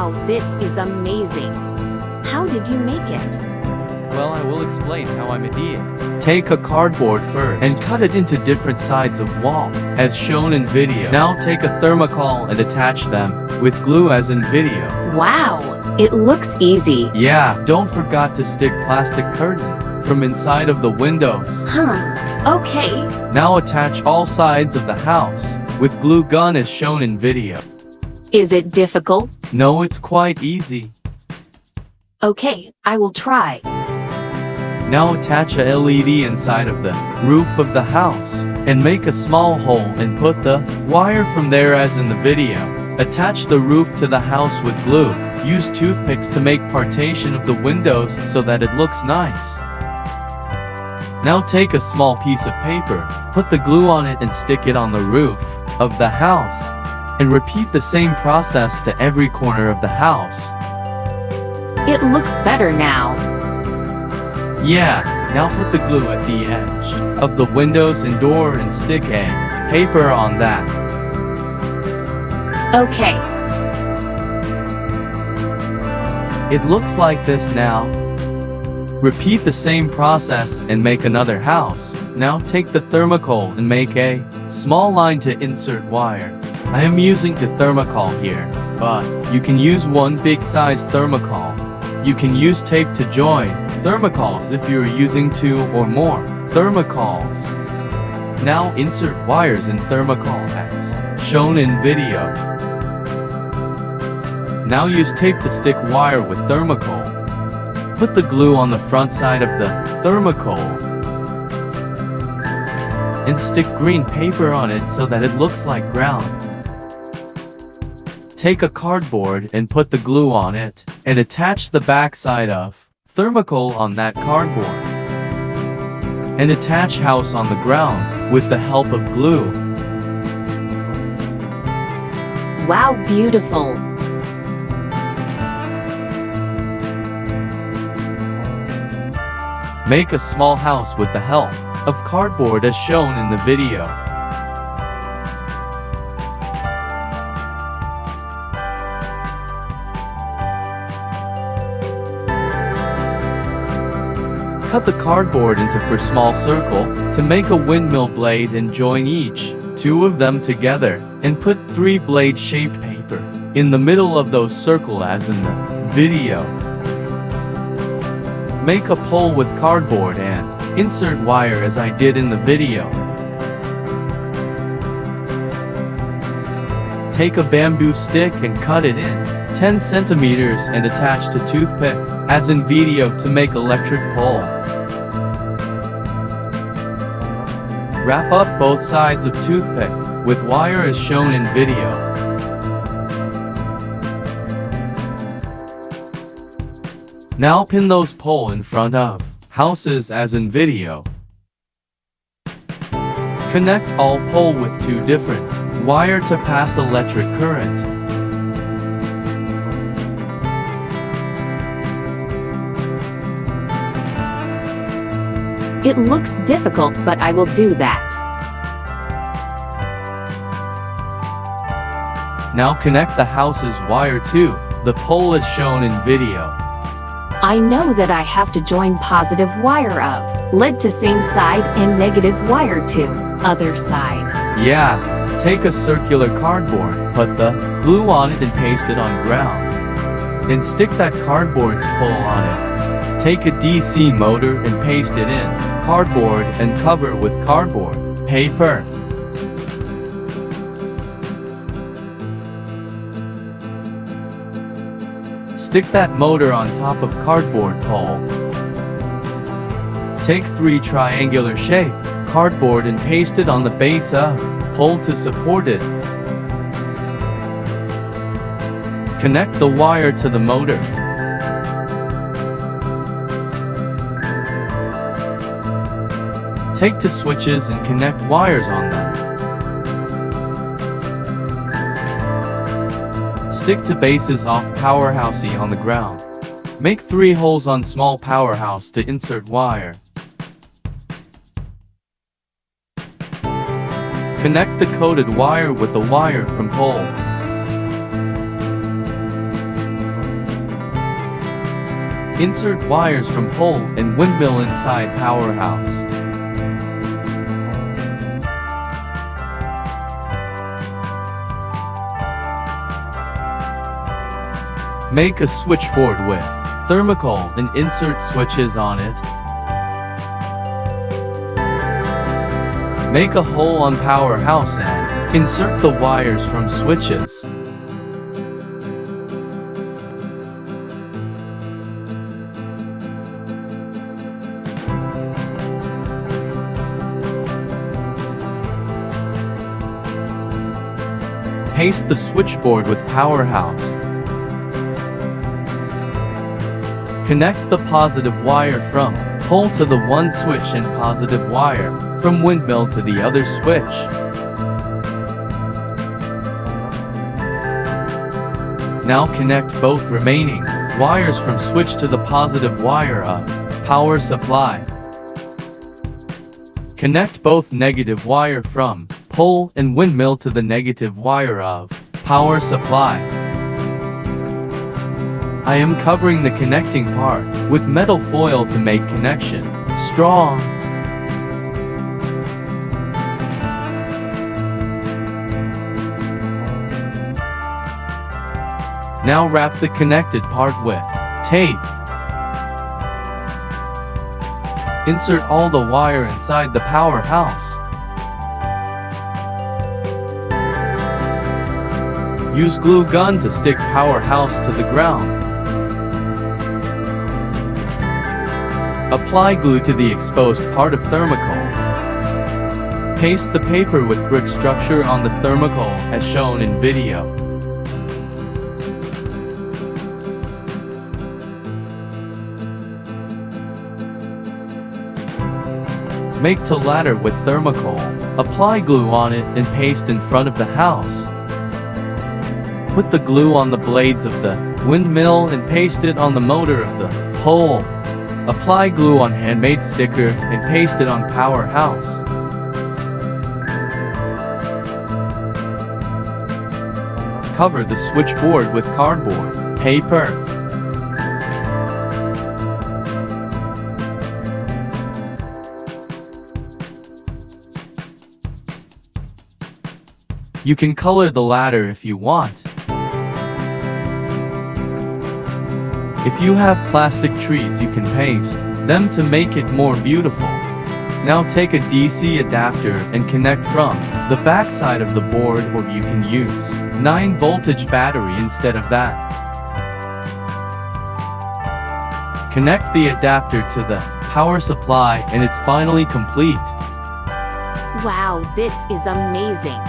Wow, this is amazing. How did you make it? Well, I will explain how I made it. Take a cardboard first and cut it into different sides of wall, as shown in video. Now take a thermocol and attach them with glue as in video. Wow, it looks easy. Yeah, don't forget to stick plastic curtain from inside of the windows. Okay. Now attach all sides of the house with glue gun as shown in video. Is it difficult? No, it's quite easy. Okay, I will try. Now attach a LED inside of the roof of the house and make a small hole and put the wire from there as in the video. Attach the roof to the house with glue. Use toothpicks to make partition of the windows so that it looks nice. Now take a small piece of paper, put the glue on it and stick it on the roof of the house. And repeat the same process to every corner of the house. It looks better now. Yeah, now put the glue at the edge of the windows and door and stick a paper on that. Okay. It looks like this now. Repeat the same process and make another house. Now take the thermocol and make a small line to insert wire. I am using the thermocol here, but you can use one big size thermocol. You can use tape to join thermocols if you are using 2 or more thermocols. Now insert wires in thermocol as shown in video. Now use tape to stick wire with thermocol. Put the glue on the front side of the thermocol and stick green paper on it so that it looks like ground. Take a cardboard and put the glue on it and attach the back side of thermocol on that cardboard. And attach house on the ground with the help of glue. Wow, beautiful. Make a small house with the help of cardboard as shown in the video. Cut the cardboard into a small circle to make a windmill blade and join each 2 of them together and put 3 blade shaped paper in the middle of those circle as in the video. Make a pole with cardboard and insert wire as I did in the video. Take a bamboo stick and cut it in 10 centimeters and attach to toothpick as in video to make electric pole. Wrap up both sides of toothpick with wire as shown in video. Now pin those pole in front of houses as in video. Connect all pole with 2 different wire to pass electric current. It looks difficult, but I will do that. Now connect the house's wire to the pole as shown in video. I know that I have to join positive wire of lead to same side and negative wire to other side. Yeah, take a circular cardboard, put the glue on it and paste it on ground. And stick that cardboard's pole on it. Take a DC motor and paste it in cardboard and cover with cardboard paper. Stick that motor on top of cardboard pole. Take 3 triangular shape cardboard and paste it on the base of pole to support it. Connect the wire to the motor. Take 2 switches and connect wires on them. Stick to bases off powerhousey on the ground. Make 3 holes on small powerhouse to insert wire. Connect the coated wire with the wire from pole. Insert wires from pole and windmill inside powerhouse. Make a switchboard with thermocol and insert switches on it. Make a hole on powerhouse and insert the wires from switches. Paste the switchboard with powerhouse. Connect the positive wire from pole to the one switch and positive wire from windmill to the other switch. Now connect both remaining wires from switch to the positive wire of power supply. Connect both negative wire from pole and windmill to the negative wire of power supply. I am covering the connecting part with metal foil to make connection strong. Now wrap the connected part with tape. Insert all the wire inside the powerhouse. Use glue gun to stick powerhouse to the ground. Apply glue to the exposed part of thermocol. Paste the paper with brick structure on the thermocol as shown in video. Make a ladder with thermocol. Apply glue on it and paste in front of the house. Put the glue on the blades of the windmill and paste it on the motor of the pole. Apply glue on handmade sticker and paste it on powerhouse. Cover the switchboard with cardboard paper. You can color the ladder if you want. If you have plastic trees, you can paste them to make it more beautiful. Now take a DC adapter and connect from the back side of the board, or you can use 9 voltage battery instead of that. Connect the adapter to the power supply and it's finally complete. Wow, this is amazing.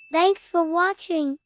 Thanks for watching.